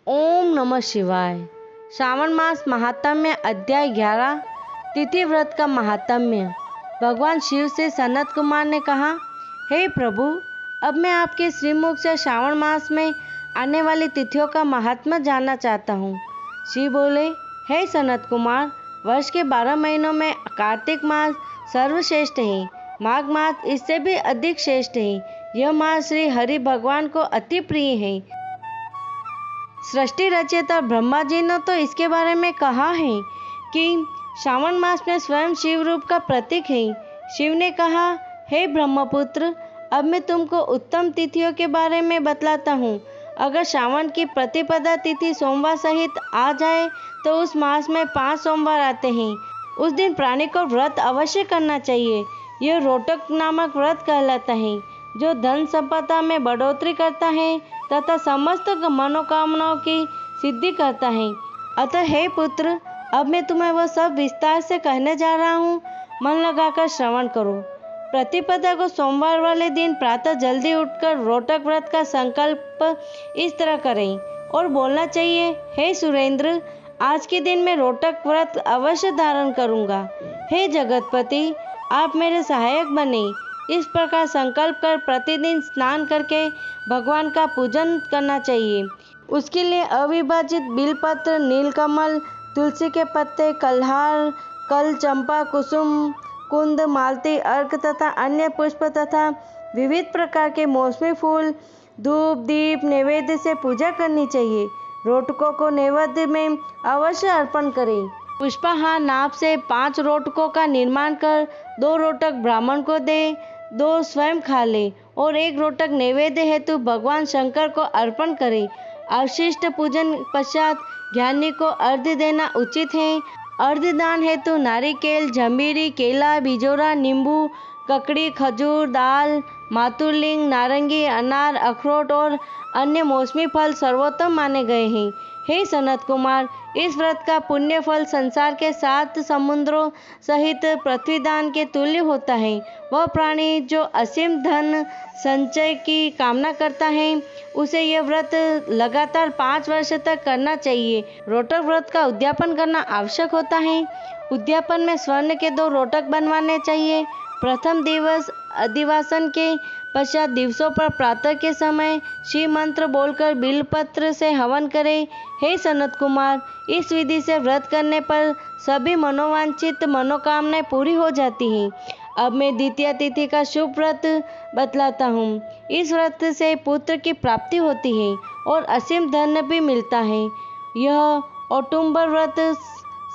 ओम नमः शिवाय। श्रावण मास महात्म्य अध्याय 11 तिथि व्रत का महात्म्य। भगवान शिव से सनत कुमार ने कहा, हे प्रभु, अब मैं आपके श्रीमुख से श्रावण मास में आने वाली तिथियों का महात्म्य जानना चाहता हूँ। शिव बोले, हे सनत कुमार, वर्ष के 12 महीनों में कार्तिक मास सर्वश्रेष्ठ है। माघ मास इससे भी अधिक श्रेष्ठ है। यह मास श्री हरि भगवान को अति प्रिय है। सृष्टि रचयिता ब्रह्मा जी ने तो इसके बारे में कहा है कि श्रावण मास में स्वयं शिव रूप का प्रतीक है। शिव ने कहा, हे ब्रह्मपुत्र, अब मैं तुमको उत्तम तिथियों के बारे में बतलाता हूँ। अगर श्रावण की प्रतिपदा तिथि सोमवार सहित आ जाए तो उस मास में 5 सोमवार आते हैं। उस दिन प्राणी को व्रत अवश्य करना चाहिए। यह रोटक नामक व्रत कहलाता है, जो धन संपदा में बढ़ोतरी करता है तथा समस्त मनोकामनाओं की सिद्धि करता है। अतः हे पुत्र, अब मैं तुम्हें वह सब विस्तार से कहने जा रहा हूँ। मन लगाकर श्रवण करो। प्रतिपदा को सोमवार वाले दिन प्रातः जल्दी उठकर रोटक व्रत का संकल्प इस तरह करें और बोलना चाहिए, हे सुरेंद्र, आज के दिन मैं रोटक व्रत अवश्य धारण करूँगा। हे जगतपति, आप मेरे सहायक बने। इस प्रकार संकल्प कर प्रतिदिन स्नान करके भगवान का पूजन करना चाहिए। उसके लिए अविभाजित बिलपत्र, नीलकमल, तुलसी के पत्ते, कल्हार, कल, चंपा, कुसुम, कुंद, मालती, अर्क तथा अन्य पुष्प तथा विविध प्रकार के मौसमी फूल, धूप, दीप, नैवेद्य से पूजा करनी चाहिए। रोटकों को नैवेद्य में अवश्य अर्पण करें। पुष्पाहार नाप से 5 रोटकों का निर्माण कर 2 रोटक ब्राह्मण को दे, 2 स्वयं खा ले और 1 रोटक नैवेद्य हेतु भगवान शंकर को अर्पण करे। अवशिष्ट पूजन पश्चात ज्ञानी को अर्घ्य देना उचित है। अर्घ्य दान हेतु नारिकेल, जंबीरी, केला, बिजोरा, नींबू, ककड़ी, खजूर, दाल, मातुलिंग, नारंगी, अनार, अखरोट और अन्य मौसमी फल सर्वोत्तम माने गए हैं। हे सनत कुमार, इस व्रत का पुण्य फल संसार के 7 समुद्रों सहित पृथ्वीदान के तुल्य होता है। वह प्राणी जो असीम धन संचय की कामना करता है, उसे यह व्रत लगातार 5 वर्ष तक करना चाहिए। रोटक व्रत का उद्यापन करना आवश्यक होता है। उद्यापन में स्वर्ण के 2 रोटक बनवाने चाहिए। प्रथम दिवस अधिवासन के पश्चात दिवसों पर प्रातः के समय शिव मंत्र बोलकर बिलपत्र से हवन करें। हे सनत कुमार, इस विधि से व्रत करने पर सभी मनोवांछित मनोकामनाएं पूरी हो जाती हैं। अब मैं द्वितीय तिथि का शुभ व्रत बतलाता हूँ। इस व्रत से पुत्र की प्राप्ति होती है और असीम धन भी मिलता है। यह औटुंबर व्रत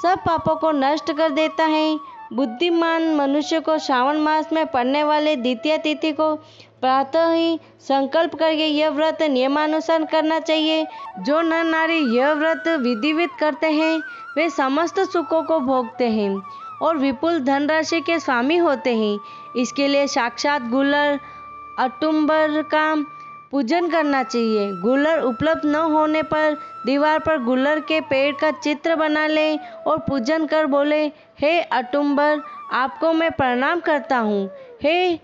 सब पापों को नष्ट कर देता है। बुद्धिमान मनुष्य को श्रावण मास में पड़ने वाले द्वितीय तिथि को प्रातः ही संकल्प करके यह व्रत नियमानुसार करना चाहिए। जो नर नारी यह व्रत विधिवत करते हैं, वे समस्त सुखों को भोगते हैं और विपुल धनराशि के स्वामी होते हैं। इसके लिए साक्षात गुलर औटुंबर का पूजन करना चाहिए। गुलर उपलब्ध न होने पर दीवार पर गुलर के पेड़ का चित्र बना ले और पूजन कर बोले, हे औटुंबर, आपको मैं प्रणाम करता हूँ। हे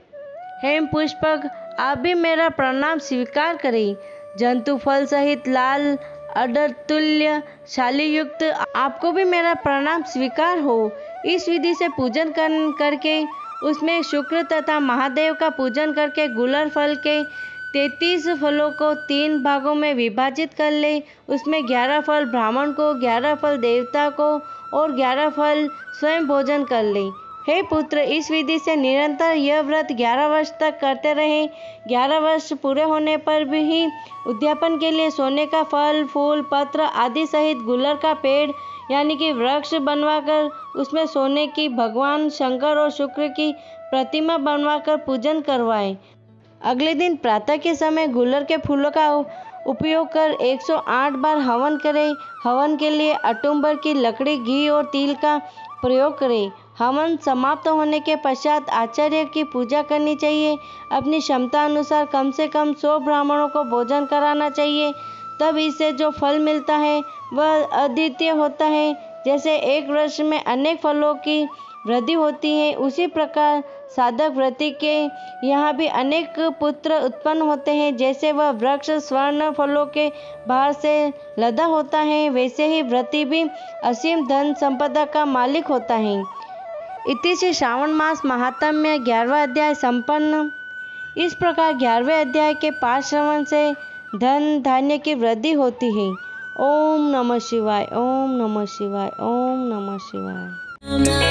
हेम पुष्पक, आप भी मेरा प्रणाम स्वीकार करें। जंतु फल सहित लाल अडतुल्य शालीयुक्त आपको भी मेरा प्रणाम स्वीकार हो। इस विधि से पूजन करके उसमें शुक्र तथा महादेव का पूजन करके गुलर फल के 33 फलों को 3 भागों में विभाजित कर ले। उसमें 11 फल ब्राह्मण को, 11 फल देवता को और 11 फल स्वयं भोजन कर ले। हे पुत्र, इस विधि से निरंतर यह व्रत 11 वर्ष तक करते रहे। 11 वर्ष पूरे होने पर भी उद्यापन के लिए सोने का फल, फूल, पत्र आदि सहित गुलर का पेड़ यानी कि वृक्ष बनवाकर उसमें सोने की भगवान शंकर और शुक्र की प्रतिमा बनवाकर पूजन करवाएं। अगले दिन प्रातः के समय गुलर के फूलों का उपयोग कर 108 बार हवन करें। हवन के लिए औटुंबर की लकड़ी, घी और तिल का प्रयोग करें। हवन समाप्त होने के पश्चात आचार्य की पूजा करनी चाहिए। अपनी क्षमता अनुसार कम से कम 100 ब्राह्मणों को भोजन कराना चाहिए। तब इससे जो फल मिलता है वह अद्वितीय होता है। जैसे एक वर्ष में अनेक फलों की वृद्धि होती है, उसी प्रकार साधक व्रती के यहाँ भी अनेक पुत्र उत्पन्न होते हैं। जैसे वह वृक्ष स्वर्ण फलों के भार से लदा होता है, वैसे ही व्रती भी असीम धन संपदा का मालिक होता है। इति से श्रावण मास महात्म्य 11वां अध्याय संपन्न। इस प्रकार 11वें अध्याय के पाठ श्रवण से धन धान्य की वृद्धि होती है। ओम नमः शिवाय, ओम नमः शिवाय, ओम नमः शिवाय।